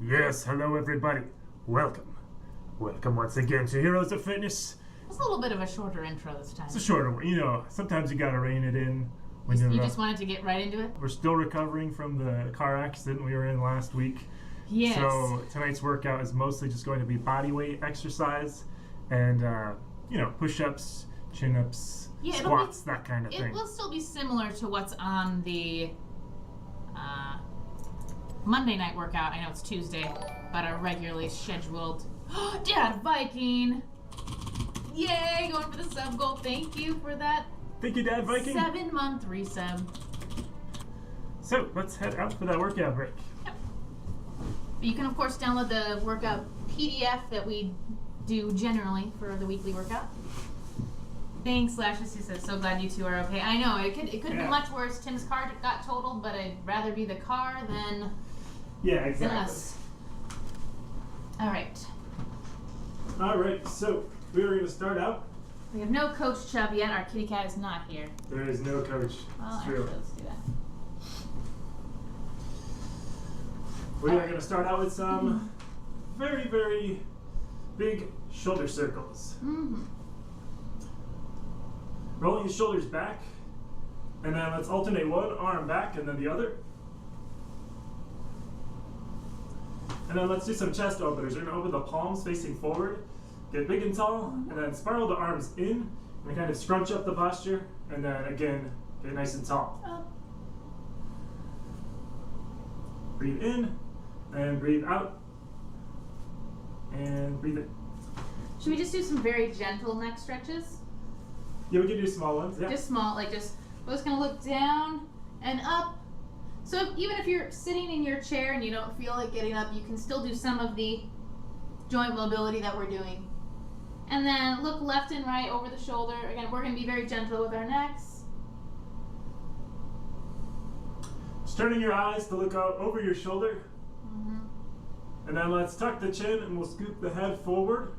Yes, hello everybody. Welcome once again to Heroes of Fitness. It's a little bit of a shorter intro this time. It's a shorter one. You know, sometimes you gotta rein it in. You just wanted to get right into it? We're still recovering from the car accident we were in last week. Yes. So tonight's workout is mostly just going to be body weight exercise and, push-ups, chin-ups, squats, that kind of thing. It will still be similar to what's on the Monday night workout. I know it's Tuesday, but our regularly scheduled Dad Viking. Yay, going for the sub goal. Thank you for that. Thank you, Dad Viking. 7-month resub. So let's head out for that workout break. Yep. You can of course download the workout PDF that we do generally for the weekly workout. Thanks, Lashes. He says, so glad you two are okay. I know, it could be much worse. Tim's car got totaled, but I'd rather be the car than us. Alright, so we are going to start out. we have no Coach Chubb yet. Our kitty cat is not here. There is no coach. Well, It's actually, true. let's do that. We are going to start out with some very, very big shoulder circles. Mm-hmm. Rolling your shoulders back, and then let's alternate one arm back and then the other. And then let's do some chest openers. We're going to open the palms facing forward, get big and tall, and then spiral the arms in, and kind of scrunch up the posture, and then again, get nice and tall. Up. Breathe in, and breathe out, and breathe in. Should we just do some very gentle neck stretches? Yeah, we can do small ones, yeah. Just small, we're just gonna look down and up. So even if you're sitting in your chair and you don't feel like getting up, you can still do some of the joint mobility that we're doing. And then look left and right over the shoulder. Again, we're gonna be very gentle with our necks. Just turning your eyes to look out over your shoulder. Mm-hmm. And then let's tuck the chin and we'll scoop the head forward,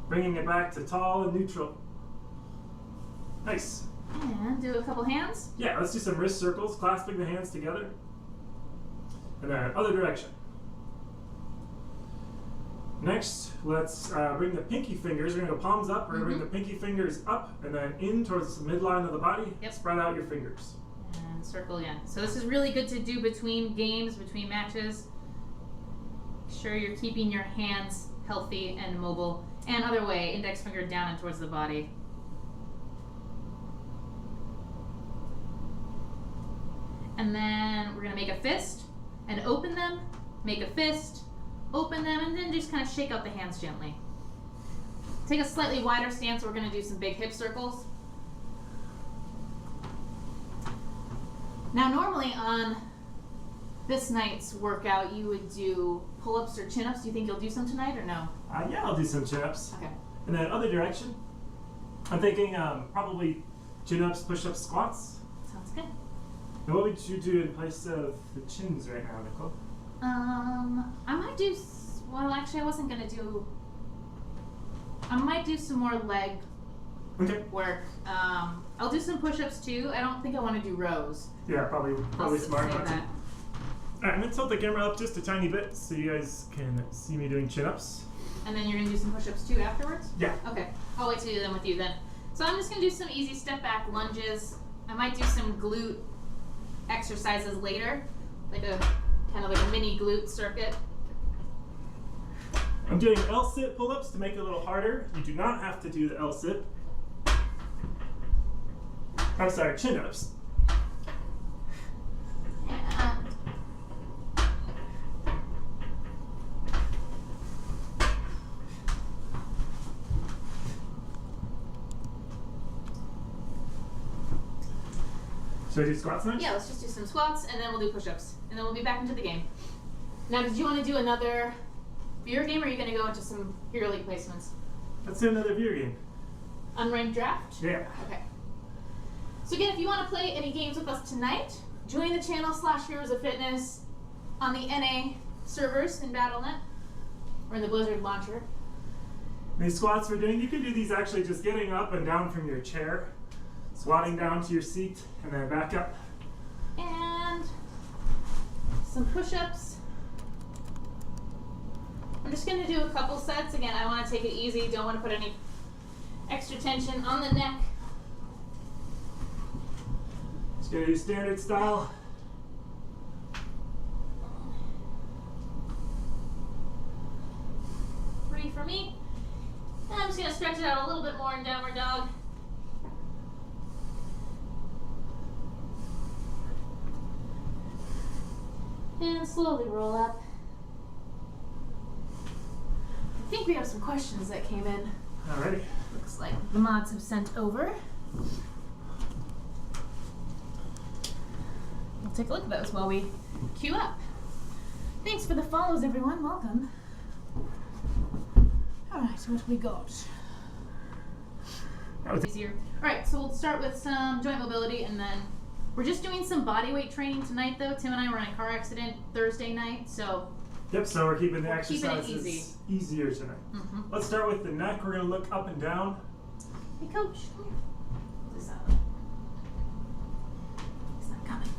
bringing it back to tall and neutral. Nice. And do a couple hands. Yeah, let's do some wrist circles, clasping the hands together. And then other direction. Next, let's bring the pinky fingers. We're going to go palms up. We're going to bring the pinky fingers up and then in towards the midline of the body. Yep. Spread out your fingers. And circle again. So this is really good to do between games, between matches. Make sure you're keeping your hands healthy and mobile. And other way, index finger down and towards the body. And then we're gonna make a fist and open them, make a fist, open them, and then just kind of shake out the hands gently. Take a slightly wider stance. We're gonna do some big hip circles. Now normally on this night's workout, you would do pull-ups or chin-ups. Do you think you'll do some tonight or no? Yeah, I'll do some chin-ups. Okay. And then other direction. I'm thinking probably chin-ups, push-ups, squats. Sounds good. And what would you do in place of the chins right now, Nicole? I might do, well actually I wasn't gonna do, I might do some more leg work. I'll do some push-ups too. I don't think I want to do rows. Yeah, probably smart not to. That. Alright, I'm going to tilt the camera up just a tiny bit so you guys can see me doing chin-ups. And then you're going to do some push-ups too afterwards? Yeah. Okay, I'll wait to do them with you then. So I'm just going to do some easy step back lunges. I might do some glute exercises later, like a kind of like a mini glute circuit. I'm doing L-sit pull-ups to make it a little harder. You do not have to do the L-sit. I'm sorry, chin-ups. Yeah. Should I do squats next? Yeah, let's just do some squats and then we'll do push-ups. And then we'll be back into the game. Now, did you want to do another viewer game or are you going to go into some Hero League placements? Let's do another viewer game. Unranked draft? Yeah. Okay. So again, if you want to play any games with us tonight, join the channel /Heroes of Fitness on the NA servers in Battle.net or in the Blizzard launcher. These squats we're doing, you can do these actually just getting up and down from your chair, squatting down to your seat, and then back up. And some push-ups. I'm just going to do a couple sets. Again, I want to take it easy. Don't want to put any extra tension on the neck. Just going to do standard style. Three for me. And I'm just going to stretch it out a little bit more in downward dog. And slowly roll up. I think we have some questions that came in. Alrighty. Looks like the mods have sent over. We'll take a look at those while we queue up. Thanks for the follows, everyone. Welcome. Alright, so what we got? Easier. Alright, so we'll start with some joint mobility, and then we're just doing some body weight training tonight, though. Tim and I were in a car accident Thursday night, so... Yep, so we're keeping the We're keeping it exercises easy. easier tonight. Mm-hmm. Let's start with the neck. We're going to look up and down. Hey, coach, come here. This out. He's not coming.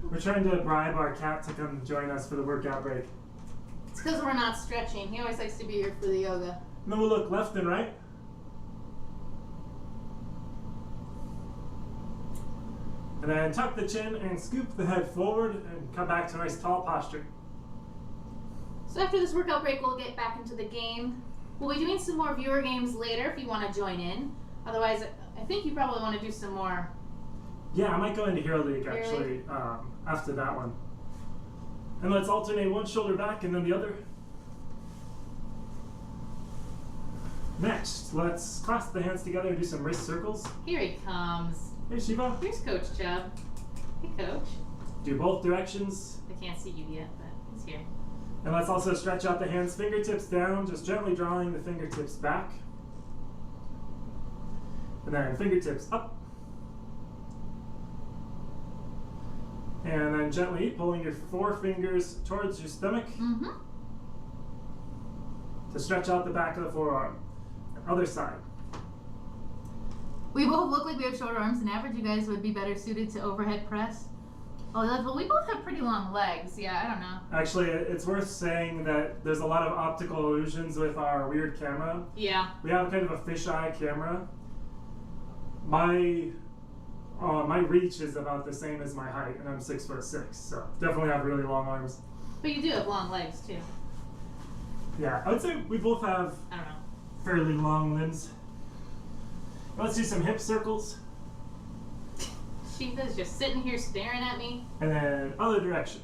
We're trying to bribe our cat to come join us for the workout break. It's because we're not stretching. He always likes to be here for the yoga. And then we'll look left and right. And then tuck the chin and scoop the head forward and come back to a nice tall posture. So after this workout break, we'll get back into the game. We'll be doing some more viewer games later if you want to join in. Otherwise, I think you probably want to do some more. Yeah, I might go into Hero League Hero actually after that one. And let's alternate one shoulder back and then the other. Next, let's clasp the hands together and do some wrist circles. Here he comes. Hey Shiva. Here's Coach Chubb. Hey, Coach. Do both directions. I can't see you yet, but he's here. And let's also stretch out the hands, fingertips down, just gently drawing the fingertips back. And then fingertips up. And then gently pulling your forefingers towards your stomach to stretch out the back of the forearm. Other side. We both look like we have shorter arms than average. You guys would be better suited to overhead press. Oh, well, we both have pretty long legs. Yeah, I don't know. Actually, it's worth saying that there's a lot of optical illusions with our weird camera. Yeah. We have kind of a fisheye camera. My reach is about the same as my height, and I'm 6'6", so definitely have really long arms. But you do have long legs, too. Yeah, I would say we both have I don't know. fairly long limbs. Let's do some hip circles. Shiva's just sitting here staring at me. And then other direction.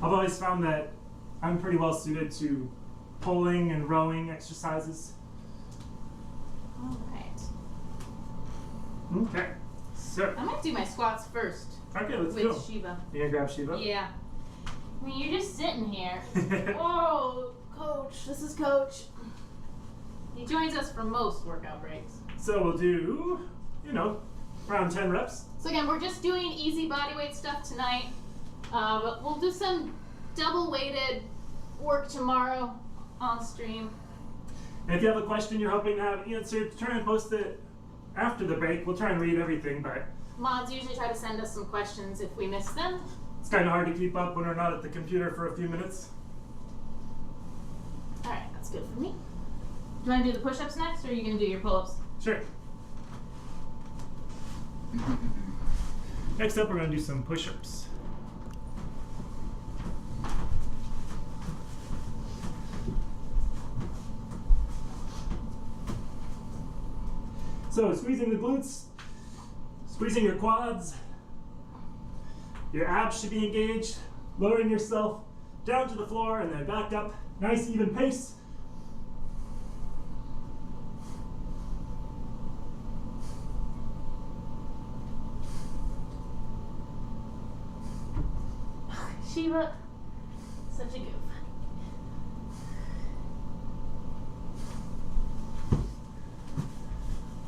I've always found that I'm pretty well suited to pulling and rowing exercises. All right. Okay, so. I might do my squats first. Okay, let's with go. Shiva. You gonna grab Shiva? Yeah. I mean, you're just sitting here. Whoa, Coach. This is Coach. He joins us for most workout breaks. So we'll do, around 10 reps. So again, we're just doing easy body weight stuff tonight. But we'll do some double weighted work tomorrow on stream. And if you have a question you're hoping to have answered, try and post it after the break. We'll try and read everything, but Mods usually try to send us some questions if we miss them. it's kind of hard to keep up when we're not at the computer for a few minutes. Alright, that's good for me. Do you want to do the push-ups next, or are you going to do your pull-ups? Sure. Next up, we're going to do some push-ups. So, squeezing the glutes, squeezing your quads, your abs should be engaged, lowering yourself down to the floor and then back up. Nice even pace. Shiva, such a goof.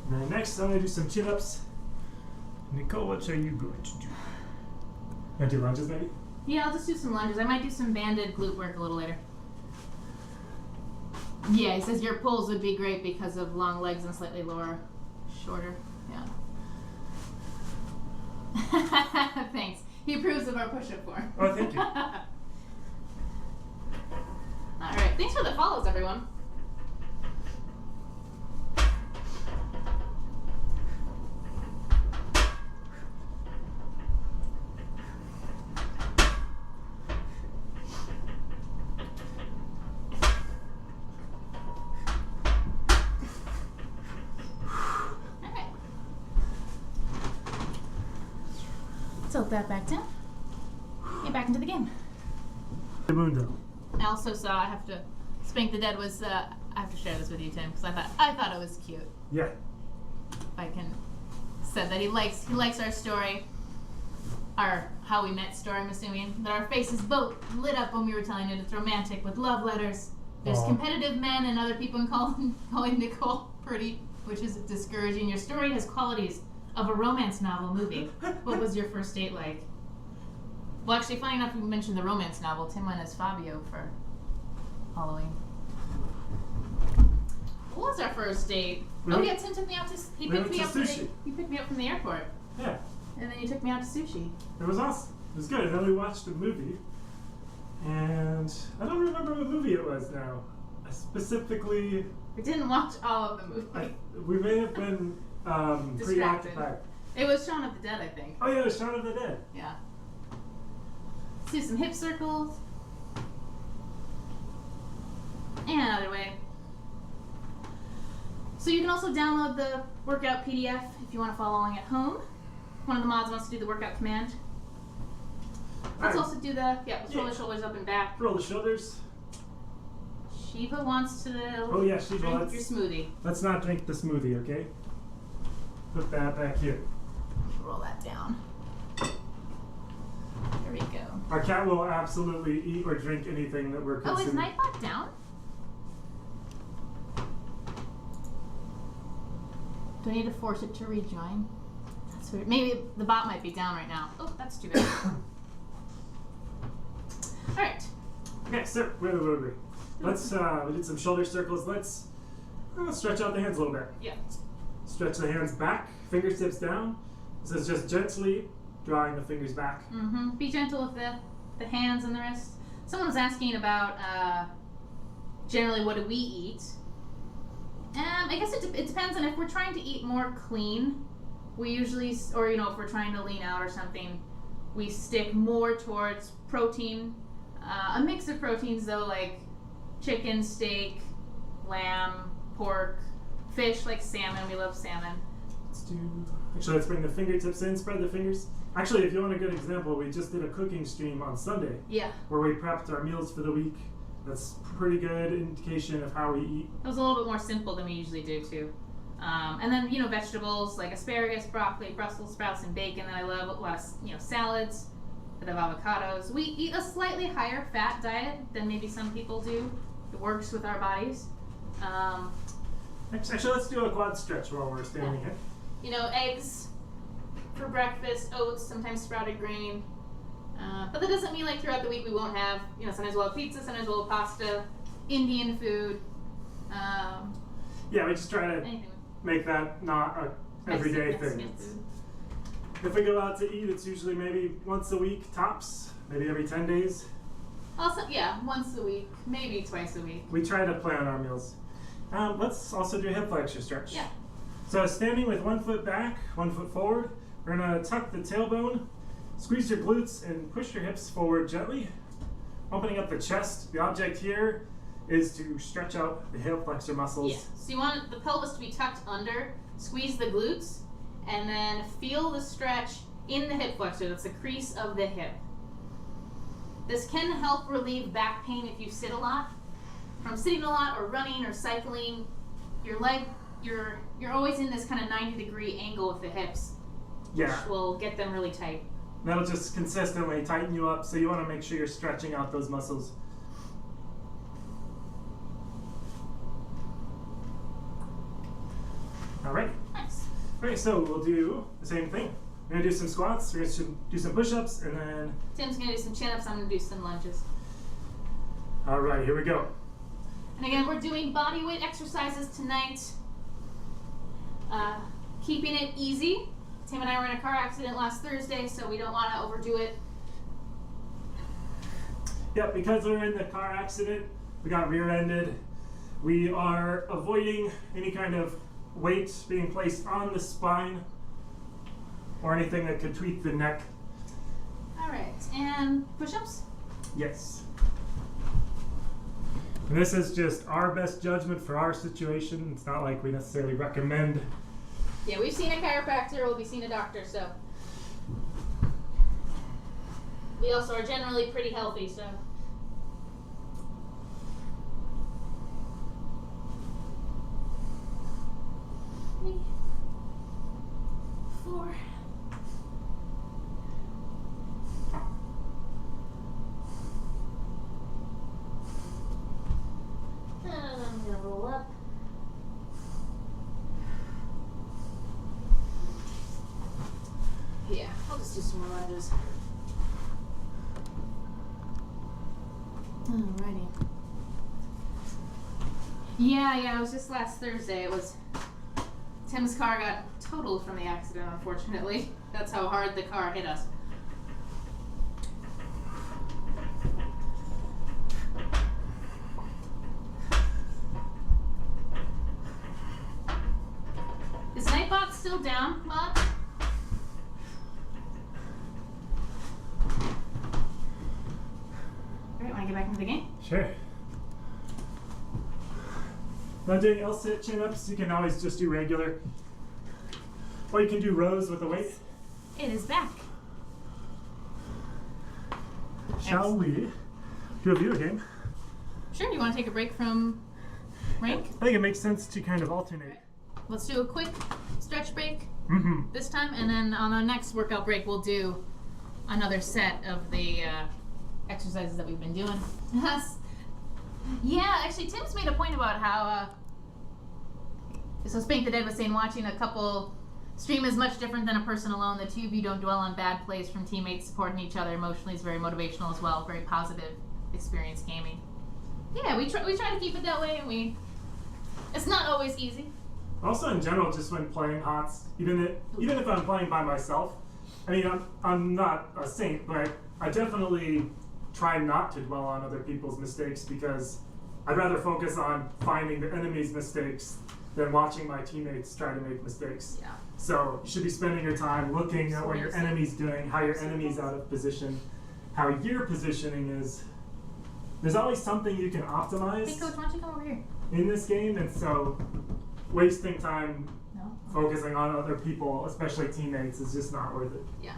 And then next, I'm going to do some chin-ups. Nicole, what are you going to do? Want to do lunges, maybe? Yeah, I'll just do some lunges. I might do some banded glute work a little later. Yeah, he says your pulls would be great because of long legs and slightly shorter. Yeah. Thanks. He approves of our push-up form. Oh, thank you. All right. Thanks for the follows, everyone. Tilt that back down. Get back into the game. The mundo. I also saw I have to spank the dead was I have to share this with you, Tim, because I thought it was cute. Yeah. If I can said that he likes our story, our how we met story. I'm assuming that our faces both lit up when we were telling it. It's romantic with love letters. There's competitive men and other people calling Nicole pretty, which is discouraging. Your story has qualities of a romance novel movie. What was your first date like? Well, actually, funny enough, you mentioned the romance novel. Tim went as Fabio for Halloween. What was our first date? Oh yeah, Tim took me out to. He picked me up from the airport. Yeah. And then you took me out to sushi. It was awesome. It was good. And then we watched a movie, and I don't remember what movie it was now. I specifically. We didn't watch all of the movie. We may have been preoccupied. It was Shaun of the Dead, I think. Oh yeah, it was Shaun of the Dead. Yeah. Let's do some hip circles. And another way. So you can also download the workout PDF if you want to follow along at home. One of the mods wants to do the workout command. Let's also do the, roll the shoulders up and back. Roll the shoulders. Shiva wants to Shiva, drink your smoothie. Let's not drink the smoothie, okay? Put that back here. Roll that down. There we go. Our cat will absolutely eat or drink anything that we're consuming. Oh, is Nightbot down? Do I need to force it to rejoin? That's weird. Maybe the bot might be down right now. Oh, that's too bad. Alright. Okay, so wait. Let's we did some shoulder circles. Let's stretch out the hands a little bit. Yeah. Stretch the hands back, fingertips down. This is just gently drawing the fingers back. Mm-hmm. Be gentle with the hands and the wrists. Someone was asking about generally what do we eat. I guess it depends on if we're trying to eat more clean. We usually, or if we're trying to lean out or something, we stick more towards protein. A mix of proteins though, like chicken, steak, lamb, pork, fish like salmon. We love salmon. Let's bring the fingertips in, spread the fingers. Actually, if you want a good example, we just did a cooking stream on Sunday. Yeah. Where we prepped our meals for the week. That's pretty good indication of how we eat. It was a little bit more simple than we usually do too. And then, vegetables like asparagus, broccoli, Brussels sprouts, and bacon. And I love a lot of, salads, a bit of avocados. We eat a slightly higher fat diet than maybe some people do. It works with our bodies. Actually, let's do a quad stretch while we're standing here. Eggs for breakfast, oats, sometimes sprouted grain. But that doesn't mean throughout the week we won't have, sometimes we'll have pizza, sometimes we'll have pasta, Indian food. We just try to make that not a everyday thing. If we go out to eat, it's usually maybe once a week, tops, maybe every 10 days. Also, once a week, maybe twice a week. We try to plan our meals. Let's also do a hip flexor stretch. Yeah. So standing with 1 foot back, 1 foot forward, we're going to tuck the tailbone, squeeze your glutes, and push your hips forward gently, opening up the chest. The object here is to stretch out the hip flexor muscles. Yeah. So you want the pelvis to be tucked under, squeeze the glutes, and then feel the stretch in the hip flexor. That's the crease of the hip. This can help relieve back pain if you sit a lot. From sitting a lot or running or cycling, your leg, you're always in this kind of 90-degree angle with the hips, which will get them really tight. That'll just consistently tighten you up, so you want to make sure you're stretching out those muscles. All right. Nice. All right, so we'll do the same thing. We're gonna do some squats, we're gonna do some push-ups, and then... Tim's gonna do some chin-ups, I'm gonna do some lunges. All right, here we go. And again, we're doing body weight exercises tonight. Keeping it easy. Tim and I were in a car accident last Thursday, so we don't want to overdo it. Yep, because we're in the car accident, we got rear-ended. We are avoiding any kind of weight being placed on the spine or anything that could tweak the neck. All right, and push-ups? Yes. And this is just our best judgment for our situation. It's not like we necessarily recommend. Yeah, we've seen a chiropractor, we'll be seeing a doctor, so. We also are generally pretty healthy, so. 3, 4. And I'm gonna roll up. Yeah, I'll just do some more lunges. Alrighty. Yeah, it was just last Thursday. It was Tim's car got totaled from the accident, unfortunately. That's how hard the car hit us. Is Nightbot still down, Bob? Alright, wanna get back into the game? Sure. Not doing L-sit chin-ups, you can always just do regular. Or you can do rows with the weight. It is back. Shall we do a video game? Sure, you wanna take a break from rank? I think it makes sense to kind of alternate. Let's do a quick stretch break Mm-hmm. this time, and then on our next workout break, we'll do another set of the exercises that we've been doing. Yeah, actually, Tim's made a point about how, so Spank the Dead was saying watching a couple stream is much different than a person alone. The two of you don't dwell on bad plays from teammates supporting each other. Emotionally is very motivational as well. Very positive experience gaming. Yeah, we try to keep it that way, and it's not always easy. Also, in general, just when playing HOTS, even if I'm playing by myself, I mean, I'm not a saint, but I definitely try not to dwell on other people's mistakes because I'd rather focus on finding the enemy's mistakes than watching my teammates try to make mistakes. Yeah. So you should be spending your time looking at what your enemy's doing, how your enemy's out of position, how your positioning is. There's always something you can optimize. Hey, Coach, why don't you come over here? In this game, and so wasting time No? focusing on other people, especially teammates, is just not worth it. Yeah.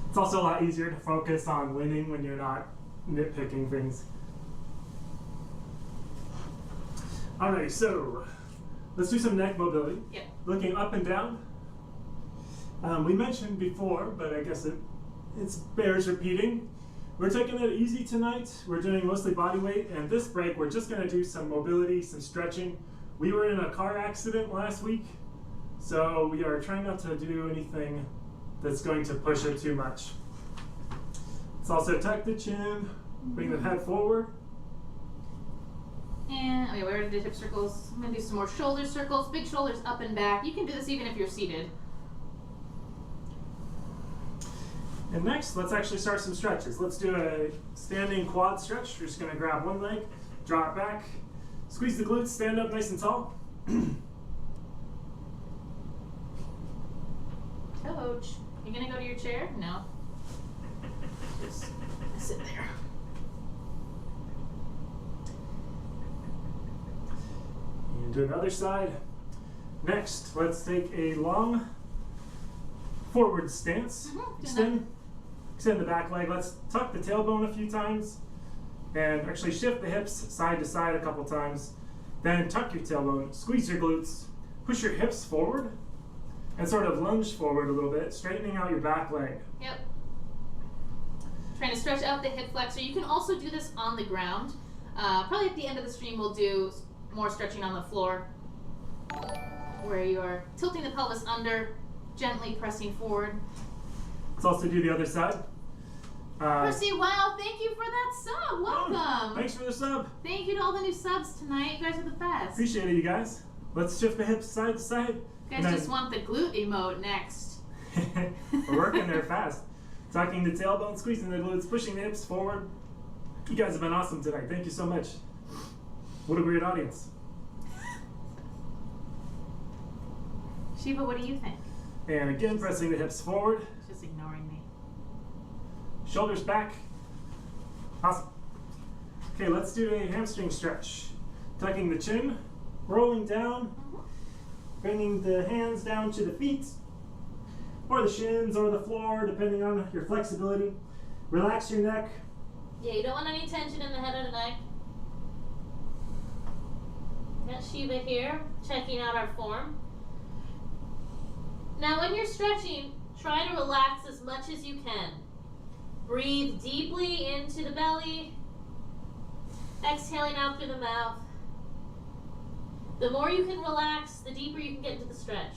It's also a lot easier to focus on winning when you're not nitpicking things. Alright, so let's do some neck mobility. Yep. Looking up and down. We mentioned before, but I guess it bears repeating. We're taking it easy tonight. We're doing mostly body weight, and this break we're just going to do some mobility, some stretching. We were in a car accident last week, so we are trying not to do anything that's going to push it too much. Let's also tuck the chin, bring the head forward. And okay, we already did hip circles. I'm gonna do some more shoulder circles, big shoulders up and back. You can do this even if you're seated. And next, let's actually start some stretches. Let's do a standing quad stretch. We're just gonna grab one leg, draw it back, squeeze the glutes, stand up nice and tall. Coach, you gonna go to your chair? No. Just sit there. And do another side. Next, let's take a long forward stance. Extend the back leg. Let's tuck the tailbone a few times and actually shift the hips side to side a couple times. Then tuck your tailbone, squeeze your glutes, push your hips forward, and sort of lunge forward a little bit, straightening out your back leg. Yep. Trying to stretch out the hip flexor. You can also do this on the ground. Probably at the end of the stream we'll do more stretching on the floor. where you are tilting the pelvis under, gently pressing forward. Let's also do the other side. Percy, wow, thank you for that sub. Welcome. Thanks for the sub. Thank you to all the new subs tonight. You guys are the best. Appreciate it, you guys. Let's shift the hips side to side. You guys just want the glute emote next. We're working there fast. Tucking the tailbone, squeezing the glutes, pushing the hips forward. You guys have been awesome tonight. Thank you so much. What a great audience. Shiva, what do you think? And again, pressing the hips forward. She's just ignoring me. Shoulders back. Awesome. Okay, let's do a hamstring stretch. Tucking the chin, rolling down, bringing the hands down to the feet, or the shins, or the floor, depending on your flexibility. Relax your neck. Yeah, you don't want any tension in the head or the neck. Got Shiva here, checking out our form. Now when you're stretching, try to relax as much as you can. Breathe deeply into the belly, exhaling out through the mouth. The more you can relax, the deeper you can get into the stretch.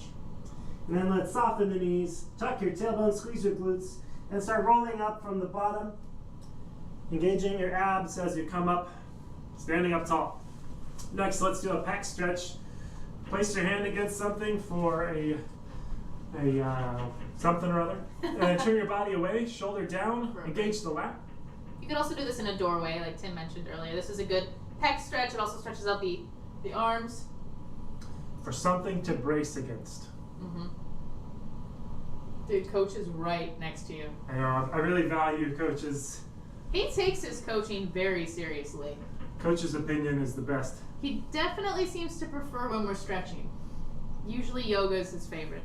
And then let's soften the knees, tuck your tailbone, squeeze your glutes, and start rolling up from the bottom, engaging your abs as you come up, standing up tall. Next, let's do a pec stretch. Place your hand against something for a something or other, and turn your body away, shoulder down, engage the lat. You could also do this in a doorway, like Tim mentioned earlier. This is a good pec stretch. It also stretches out the arms. For something to brace against. Mm-hmm. Dude, coach is right next to you. I know, I really value coaches. He takes his coaching very seriously. Coach's opinion is the best. He definitely seems to prefer when we're stretching. Usually yoga is his favorite.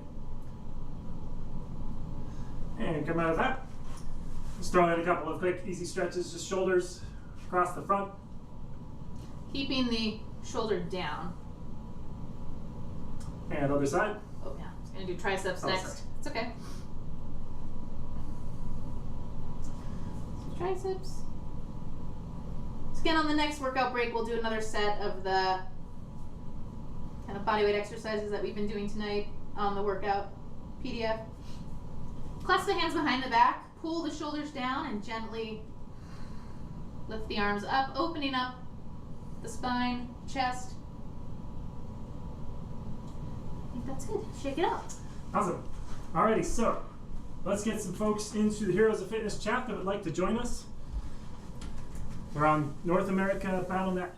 And come out of that. Just throw in a couple of quick, easy stretches, just shoulders across the front. Keeping the shoulder down. And other side. Oh yeah, I'm just gonna do triceps Oh, next. sorry. It's okay. So triceps. So again, on the next workout break, we'll do another set of the kind of bodyweight exercises that we've been doing tonight on the workout PDF. Clasp the hands behind the back, pull the shoulders down, and gently lift the arms up, opening up the spine, chest. I think that's good. Shake it out. Awesome. Alrighty, so let's get some folks into the Heroes of Fitness chat that would like to join us. We're on North America BattleNet.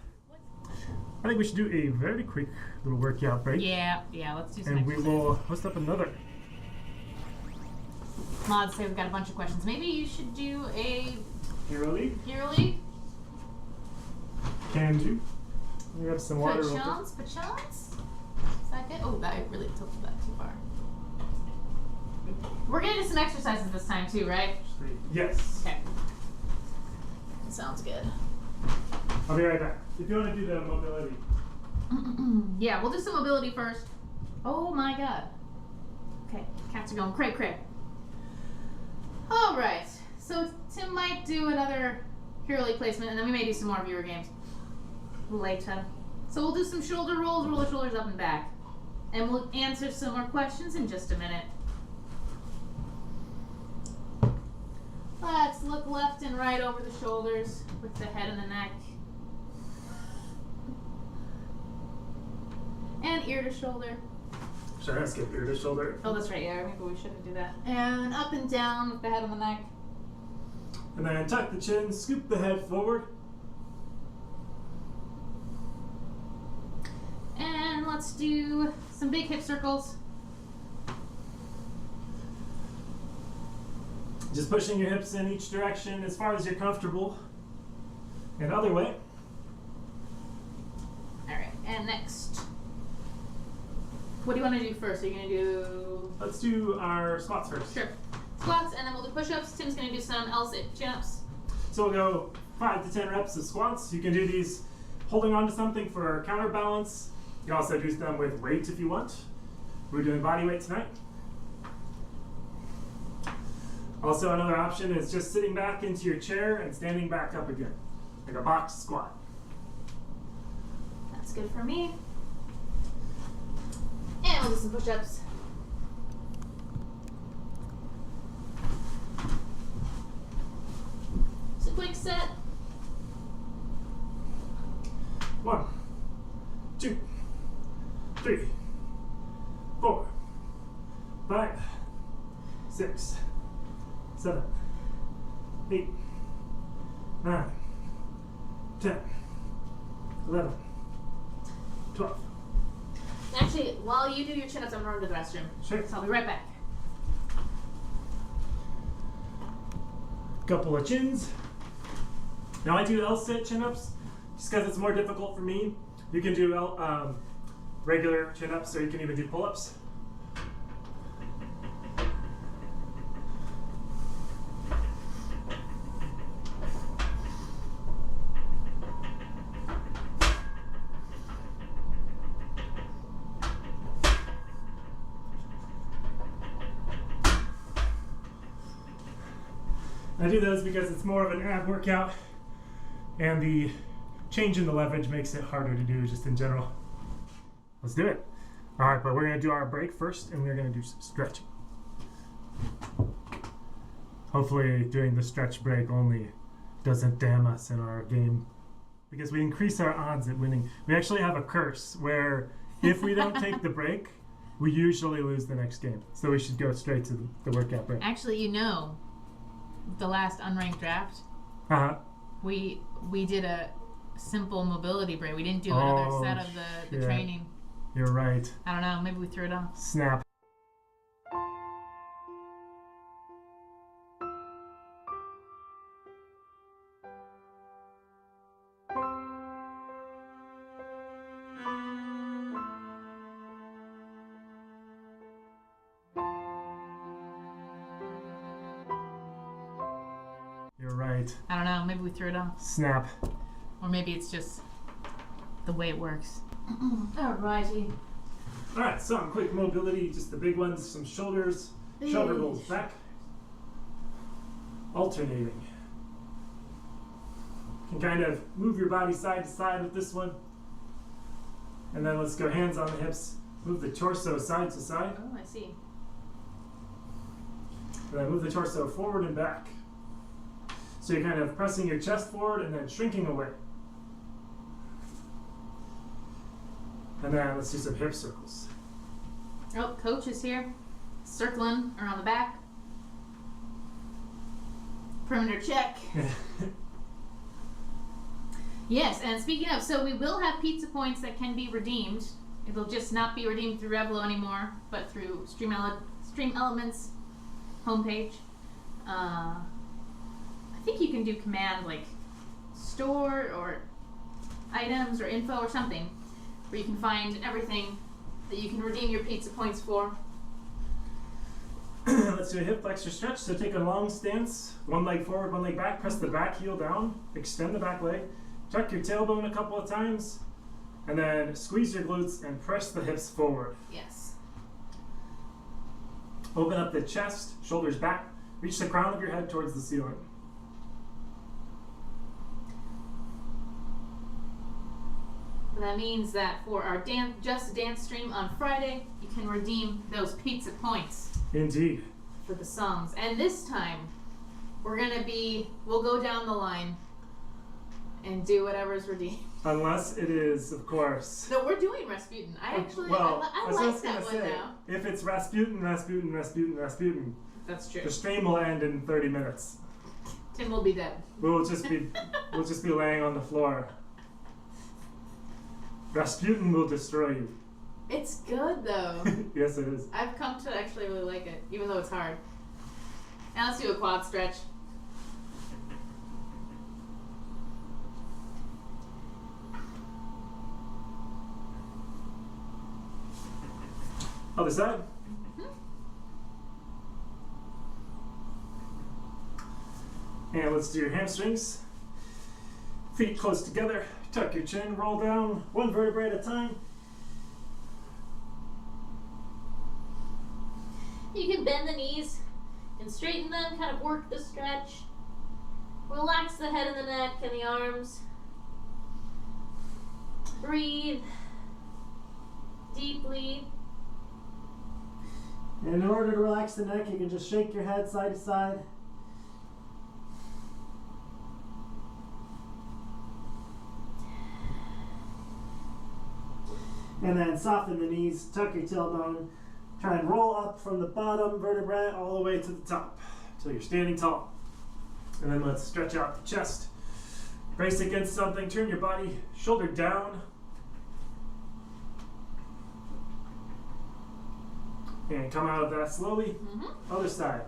I think we should do a very quick little workout break. Yeah, let's do some And we exercises. will host up another. Mods say we've got a bunch of questions. Maybe you should do a Hero League? Hero League? Can do. We have some water. Perchance? Is that good? Oh, I really tilted that too far. We're gonna do some exercises this time too, right? Yes. Okay. Sounds good. I'll be right back. If you want to do the mobility. Yeah, we'll do some mobility first. Oh my god. Okay, cats are going cray. Alright, so Tim might do another Hero League placement, and then we may do some more viewer games later. So we'll do some shoulder rolls, roll the shoulders up and back. And we'll answer some more questions in just a minute. Let's look left and right over the shoulders with the head and the neck. And ear to shoulder. Should I skip ear to shoulder? Oh, that's right, yeah, maybe we shouldn't do that. And up and down with the head and the neck. And then tuck the chin, scoop the head forward. And let's do some big hip circles. Just pushing your hips in each direction as far as you're comfortable. And other way. Alright, and next. What do you want to do first? Are you going to do... Let's do our squats first. Sure. Squats, and then we'll do push-ups. Tim's going to do some L-sit chin-ups. So we'll go 5 to 10 reps of squats. You can do these holding on to something for counterbalance. You can also do them with weight if you want. We're doing body weight tonight. Also, another option is just sitting back into your chair and standing back up again, like a box squat. That's good for me. And I'll do some push-ups. It's a quick set. 1, 2, 3, 4, 5, 6, 7, 8, 9, 10, 11, 12. Actually, while you do your chin-ups, I'm going to the restroom. Sure. So I'll be right back. Couple of chins. Now I do L-sit chin-ups just because it's more difficult for me. You can do regular chin-ups, or you can even do pull-ups. I do those because it's more of an ab workout, and the change in the leverage makes it harder to do just in general. Let's do it. All right, but we're gonna do our break first, and we're gonna do some stretching. Hopefully doing the stretch break only doesn't damn us in our game, because we increase our odds at winning. We actually have a curse where if we don't take the break, we usually lose the next game. So we should go straight to the workout break. Actually, you know, the last unranked draft, we did a simple mobility break. We didn't do another set of the training. You're right. I don't know. Maybe we threw it off. Snap. You're right. I don't know. Maybe we threw it off. Snap. Or maybe it's just the way it works. Alrighty. All right, some quick mobility, just the big ones, some shoulders, shoulder rolls back, alternating. You can kind of move your body side to side with this one. And then let's go hands on the hips, move the torso side to side, Oh, I see. and then move the torso forward and back. So you're kind of pressing your chest forward and then shrinking away. And then let's do some hip circles. Oh, coach is here. Circling around the back. Perimeter check. Yes, and speaking of, so we will have pizza points that can be redeemed. It'll just not be redeemed through Revlo anymore, but through Stream Elements homepage. I think you can do command like store or items or info or something, where you can find everything that you can redeem your pizza points for. Let's do a hip flexor stretch. So take a long stance, one leg forward, one leg back, press the back heel down, extend the back leg, tuck your tailbone a couple of times, and then squeeze your glutes and press the hips forward. Yes. Open up the chest, shoulders back, reach the crown of your head towards the ceiling. And that means that for our Just Dance stream on Friday, you can redeem those pizza points Indeed. for the songs. And this time, we'll go down the line and do whatever's redeemed. Unless it is, of course. No, we're doing Rasputin. I like that one now. If it's Rasputin, That's true. the stream will end in 30 minutes. Tim will be dead. We'll just be laying on the floor. Rasputin will destroy you. It's good though. Yes, it is. I've come to actually really like it, even though it's hard. Now let's do a quad stretch. Other side. And let's do your hamstrings. Feet close together. Tuck your chin, roll down, one vertebrae at a time. You can bend the knees and straighten them, kind of work the stretch. Relax the head and the neck and the arms. Breathe deeply. And in order to relax the neck, you can just shake your head side to side. And then soften the knees, tuck your tailbone. Try and roll up from the bottom vertebrae all the way to the top until you're standing tall. And then let's stretch out the chest. Brace against something, turn your body shoulder down. And come out of that slowly. Other side.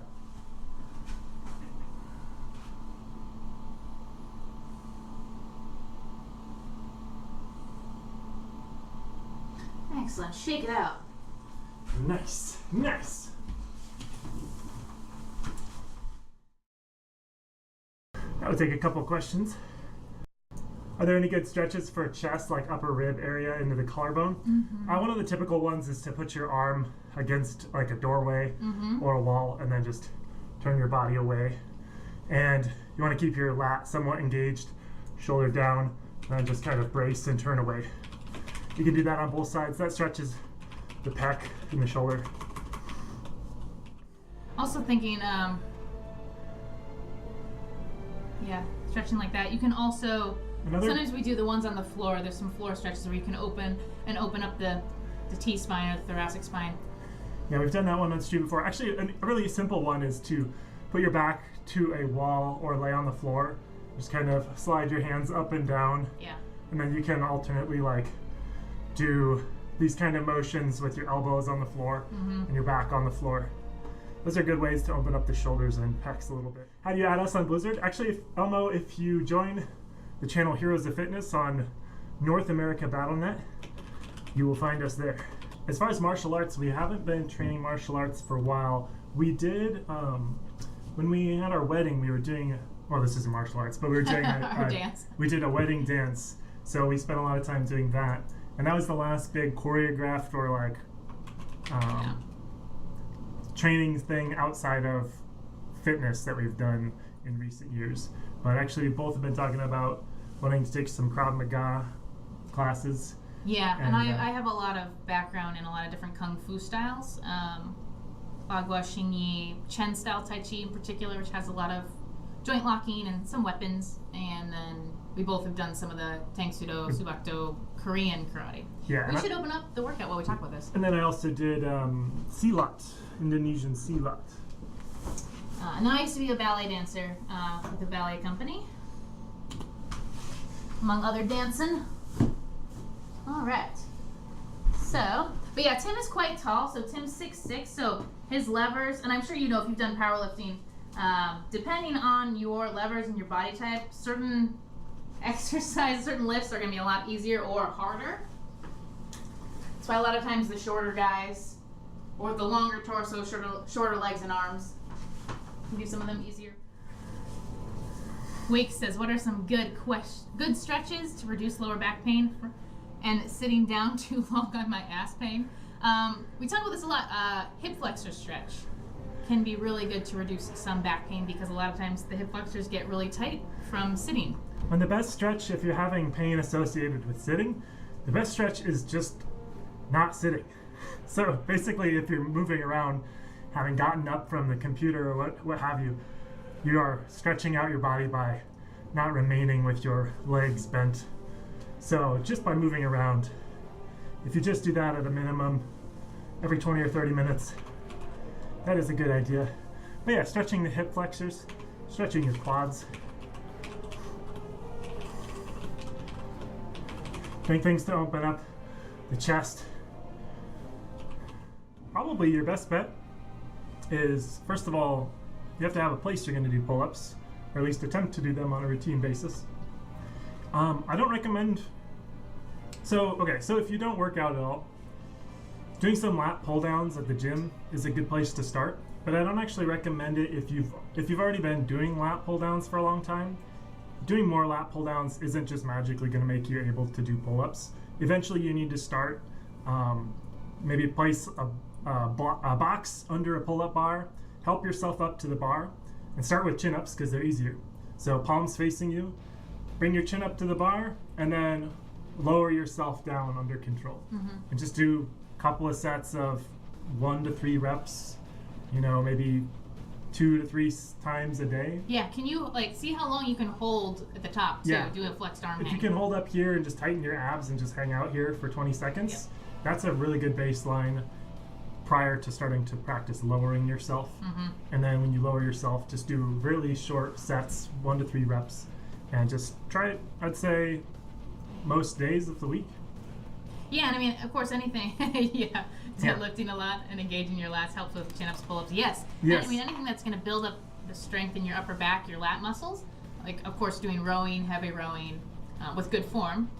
Excellent. Shake it out. Nice, nice. I'll take a couple questions. Are there any good stretches for chest, like upper rib area into the collarbone? One of the typical ones is to put your arm against like a doorway or a wall and then just turn your body away. And you want to keep your lat somewhat engaged, shoulder down, and then just kind of brace and turn away. You can do that on both sides. That stretches the pec and the shoulder. Also thinking, yeah, stretching like that. You can also, sometimes we do the ones on the floor. There's some floor stretches where you can open up the T-spine or the thoracic spine. Yeah, we've done that one on street before. Actually, a really simple one is to put your back to a wall or lay on the floor. Just kind of slide your hands up and down. Yeah. And then you can alternately like do these kind of motions with your elbows on the floor and your back on the floor. Those are good ways to open up the shoulders and pecs a little bit. How do you add us on Blizzard? Actually, Elmo, if you join the channel Heroes of Fitness on North America BattleNet, you will find us there. As far as martial arts, we haven't been training martial arts for a while. We did, when we had our wedding, we were doing, well, this isn't martial arts, but we were doing our dance. We did a wedding dance, so we spent a lot of time doing that. And that was the last big choreographed or like training thing outside of fitness that we've done in recent years. But actually, we both have been talking about wanting to take some Krav Maga classes. Yeah, and I have a lot of background in a lot of different Kung Fu styles. Bagua, Xingyi, Chen style Tai Chi in particular, which has a lot of joint locking and some weapons. And then we both have done some of the Tang Sudo, Subakdo, Korean karate. Yeah, we should open up the workout while we talk about this. And then I also did silat, Indonesian silat. And I used to be a ballet dancer with a ballet company, among other dancing. All right. So, but yeah, Tim is quite tall. So Tim's 6'6", so his levers, and I'm sure you know if you've done powerlifting, depending on your levers and your body type, certain exercises, certain lifts are going to be a lot easier or harder. That's why a lot of times the shorter guys, or the longer torso, shorter legs and arms, can do some of them easier. Wake says, what are some good stretches to reduce lower back pain and sitting down too long on my ass pain? We talk about this a lot. Hip flexor stretch can be really good to reduce some back pain because a lot of times the hip flexors get really tight from sitting. And the best stretch, if you're having pain associated with sitting, the best stretch is just not sitting. So basically, if you're moving around, having gotten up from the computer or what have you, you are stretching out your body by not remaining with your legs bent. So just by moving around, if you just do that at a minimum every 20 or 30 minutes, that is a good idea. But yeah, stretching the hip flexors, stretching your quads. Doing things to open up the chest. Probably your best bet is, first of all, you have to have a place you're going to do pull-ups, or at least attempt to do them on a routine basis. I don't recommend, so if you don't work out at all, doing some lat pull-downs at the gym is a good place to start, but I don't actually recommend it if you've already been doing lat pull-downs for a long time. Doing more lat pull-downs isn't just magically going to make you able to do pull-ups. Eventually you need to start, maybe place a box under a pull-up bar, help yourself up to the bar, and start with chin-ups because they're easier. So palms facing you, bring your chin up to the bar, and then lower yourself down under control. And just do a couple of sets of 1 to 3 reps, you know, maybe 2 to 3 times a day. Yeah, can you like see how long you can hold at the top too? Yeah. Do a flexed arm If hang. you can hold up here and just tighten your abs and just hang out here for 20 seconds, that's a really good baseline prior to starting to practice lowering yourself. And then when you lower yourself, just do really short sets, 1 to 3 reps, and just try it, I'd say, most days of the week. Yeah, and I mean, of course, anything, deadlifting a lot and engaging your lats helps with chin-ups, pull-ups. Yes. Yes. And, I mean, anything that's going to build up the strength in your upper back, your lat muscles, like, of course, doing rowing, heavy rowing, with good form,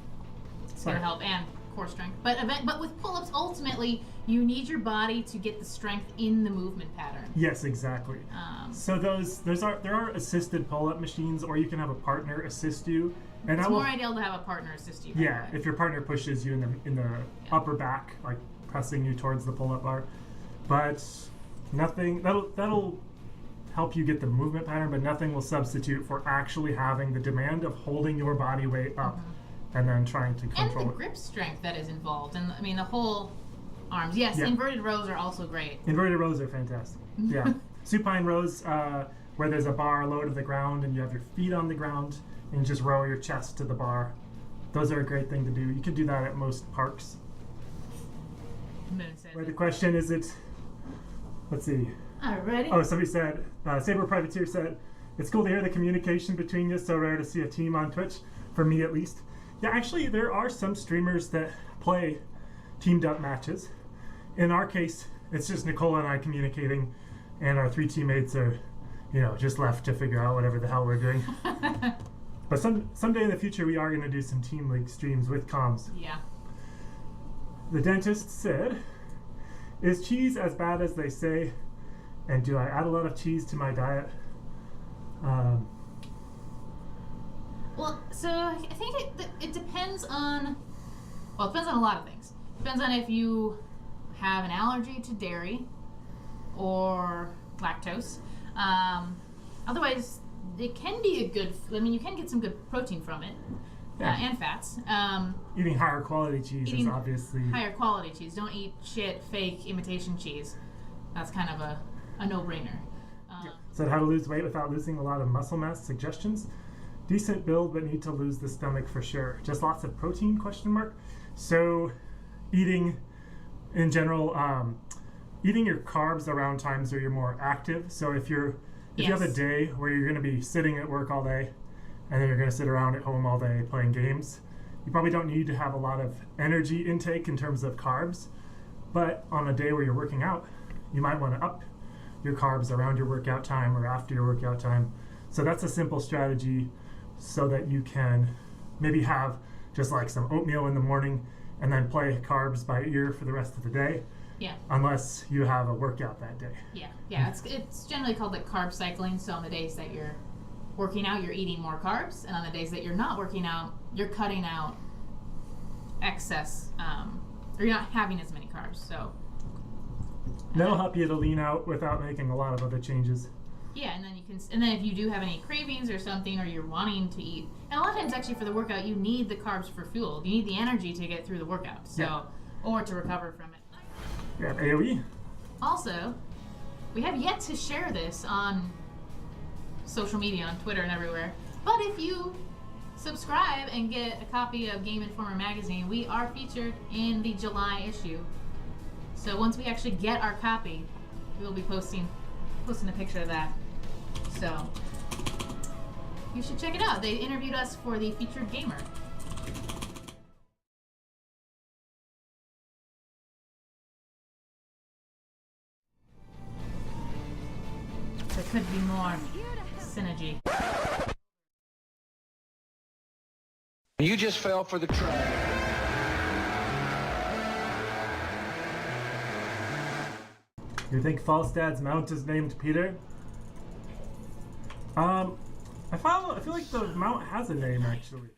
it's going to help, and core strength. But with pull-ups, ultimately, you need your body to get the strength in the movement pattern. Yes, exactly. So there are assisted pull-up machines, or you can have a partner assist you. And It's more ideal to have a partner assist you. Yeah, if your partner pushes you in the upper back, like pressing you towards the pull-up bar. But nothing that'll help you get the movement pattern, but nothing will substitute for actually having the demand of holding your body weight up and then trying to control and the grip strength that is involved, and I mean the whole arms. Yes, inverted rows are also great. Inverted rows are fantastic. Yeah, supine rows where there's a bar low to the ground and you have your feet on the ground and just row your chest to the bar. Those are a great thing to do. You can do that at most parks. Where the question is, let's see. Alrighty. Oh, somebody said, Saber Privateer said, it's cool to hear the communication between you. So rare to see a team on Twitch, for me at least. Yeah, actually, there are some streamers that play teamed up matches. In our case, it's just Nicola and I communicating, and our 3 teammates are, just left to figure out whatever the hell we're doing. But someday in the future, we are going to do some Team League streams with comms. Yeah. The dentist said, is cheese as bad as they say? And do I add a lot of cheese to my diet? Well, so I think it depends on, it depends on a lot of things. Depends on if you have an allergy to dairy or lactose. Otherwise, it can be a good, you can get some good protein from it, and fats. Eating higher quality cheese is obviously... Higher quality cheese. Don't eat shit, fake, imitation cheese. That's kind of a no-brainer. Said how to lose weight without losing a lot of muscle mass suggestions. Decent build, but need to lose the stomach for sure. Just lots of protein, ? So eating, in general, eating your carbs around times where you're more active. So if you have a day where you're going to be sitting at work all day and then you're going to sit around at home all day playing games, you probably don't need to have a lot of energy intake in terms of carbs. But on a day where you're working out, you might want to up your carbs around your workout time or after your workout time. So that's a simple strategy so that you can maybe have just like some oatmeal in the morning and then play carbs by ear for the rest of the day. Yeah. Unless you have a workout that day. Yeah. It's generally called like carb cycling. So on the days that you're working out, you're eating more carbs, and on the days that you're not working out, you're cutting out excess, or you're not having as many carbs. So that'll help you to lean out without making a lot of other changes. Yeah, and then if you do have any cravings or something, or you're wanting to eat, and a lot of times actually for the workout, you need the carbs for fuel. You need the energy to get through the workout, or to recover from it. Yeah, AOE. Also, we have yet to share this on social media, on Twitter and everywhere, but if you subscribe and get a copy of Game Informer magazine, we are featured in the July issue. So once we actually get our copy, we'll be posting a picture of that. So you should check it out. They interviewed us for the featured gamer. There could be more synergy. You just fell for the trap. You think Falstad's mount is named Peter? I feel like the mount has a name actually.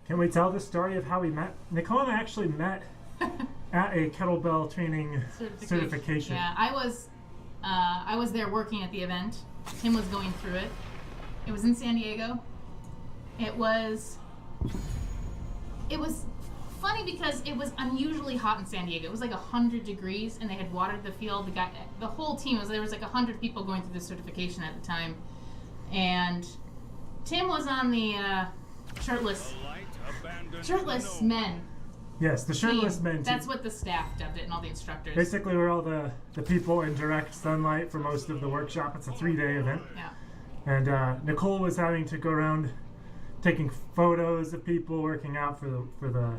Can we tell the story of how we met? Nicole and I actually met at a kettlebell training certification. Yeah, I was there working at the event. Tim was going through it. It was in San Diego. It was it was funny because it was unusually hot in San Diego. It was like 100 degrees, and they had watered the field. The whole team there was like 100 people going through this certification at the time, and Tim was on the shirtless men. Yes, the shirtless team. men team. That's what the staff dubbed it, and all the instructors. Basically, we're all the people in direct sunlight for most of the workshop. It's a 3-day event. Yeah. And Nicole was having to go around taking photos of people working out for the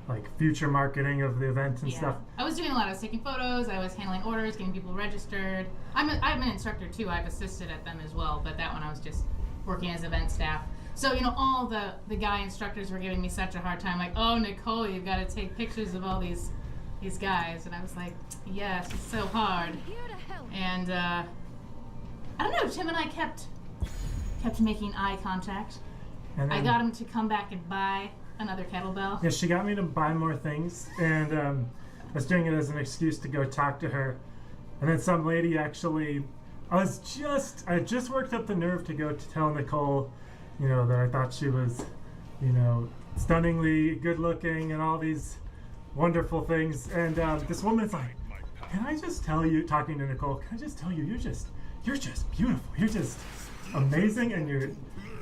like future marketing of the event and stuff. I was doing a lot. I was taking photos. I was handling orders, getting people registered. I'm an instructor too. I've assisted at them as well, but that one I was just working as event staff. So, all the guy instructors were giving me such a hard time, like, oh, Nicole, you've got to take pictures of all these guys. And I was like, yes, it's so hard. And I don't know, Tim and I kept making eye contact. And then, I got him to come back and buy another kettlebell. Yeah, she got me to buy more things, and I was doing it as an excuse to go talk to her. And then some lady actually, I just worked up the nerve to go to tell Nicole, that I thought she was, stunningly good looking and all these wonderful things. And this woman's like, can I just tell you, talking to Nicole, can I just tell you, you're just beautiful. You're just amazing, and you're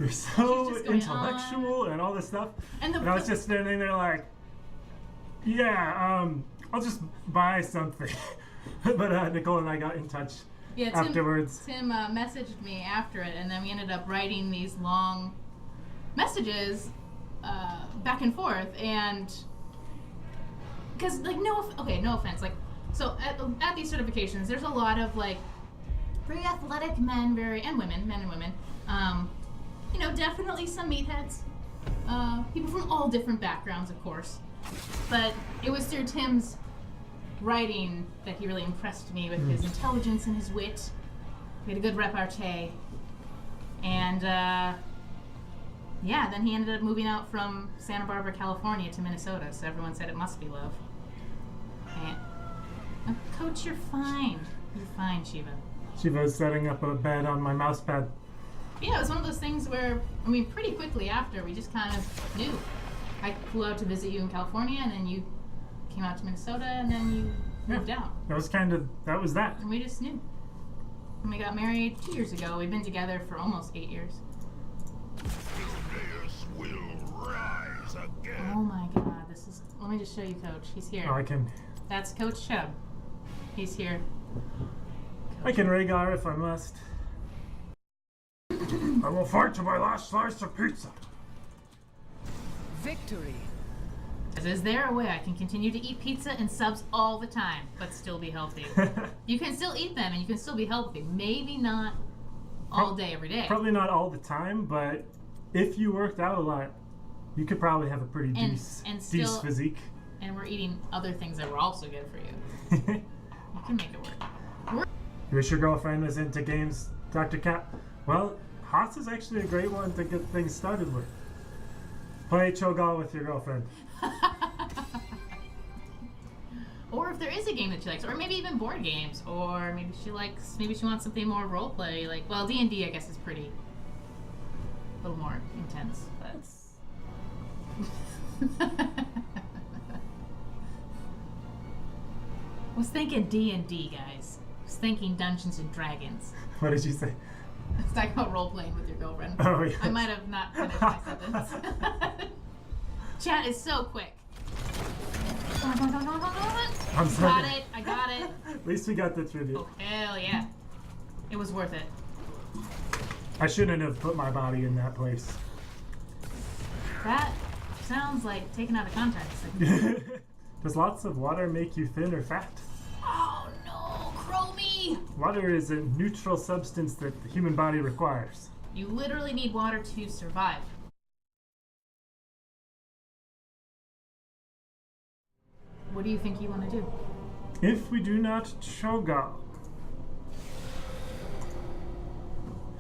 so intellectual and all this stuff. And I was just standing there like, yeah, I'll just buy something. But Nicole and I got in touch afterwards. Tim messaged me after it, and then we ended up writing these long messages back and forth. And because, like, no offense, like, so at these certifications, there's a lot of like very athletic men, and women, definitely some meatheads, people from all different backgrounds, of course. But it was through Tim's writing that he really impressed me with his intelligence and his wit. We had a good repartee. And then he ended up moving out from Santa Barbara, California to Minnesota, so everyone said it must be love. And, Coach, you're fine. You're fine, Shiva. Shiva's setting up a bed on my mouse pad. Yeah, it was one of those things where, pretty quickly after, we just kind of knew. I flew out to visit you in California, and then you came out to Minnesota, and then you moved out. That was that. And we just knew. And we got married 2 years ago. We've been together for almost 8 years. Will rise again. Oh my God, let me just show you Coach. He's here. Oh, I can. That's Coach Chubb. He's here. I can Rhaegar if I must. I will fight to my last slice of pizza. Victory. Is there a way I can continue to eat pizza and subs all the time, but still be healthy? You can still eat them and you can still be healthy. Maybe not all day, every day. Probably not all the time, but if you worked out a lot, you could probably have a pretty decent physique. And we're eating other things that were also good for you. You can make it work. You wish your girlfriend was into games, Dr. Cat? Well, HOTS is actually a great one to get things started with. Play Cho'Gall with your girlfriend. Or if there is a game that she likes, or maybe even board games, or maybe she wants something more role play, like, well, D&D I guess is a little more intense, but was thinking D&D, guys. Was thinking Dungeons and Dragons. What did you say? Let's talk about role playing with your girlfriend. Oh, yeah. I might have not finished my sentence. Chat is so quick. I'm sorry. I got it. At least we got the trivia. Oh, hell yeah. It was worth it. I shouldn't have put my body in that place. That sounds like taken out of context. Does lots of water make you thin or fat? Oh no, Chromie! Water is a neutral substance that the human body requires. You literally need water to survive. What do you think you want to do? If we do not Cho'Gall.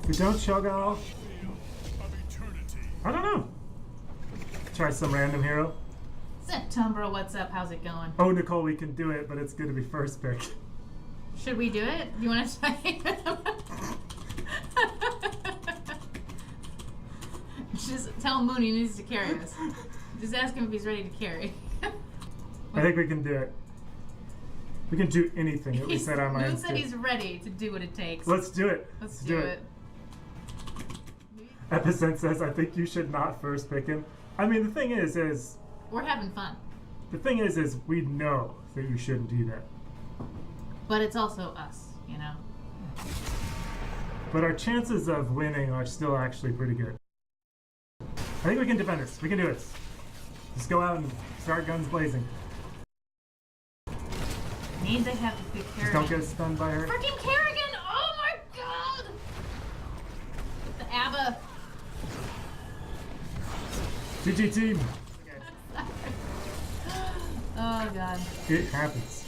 If we don't Cho'Gall, I don't know. Try some random hero. September, what's up? How's it going? Oh, Nicole, we can do it, but it's going to be first pick. Should we do it? Do you want to try? Just tell Moon he needs to carry us. Just ask him if he's ready to carry. I think we can do it. We can do anything that we set our Moon minds said to. he's ready to do what it takes. Let's do it. Let's do it. Epicent says, I think you should not first pick him. I mean, the thing is We're having fun. we know that you shouldn't do that. But it's also us, you know? But our chances of winning are still actually pretty good. I think we can defend this. We can do it. Just go out and start guns blazing. Need to have the Just Kerrigan. don't get stunned by her. Freaking Kerrigan! Oh my god! The ABBA. GG team. Oh god. It happens.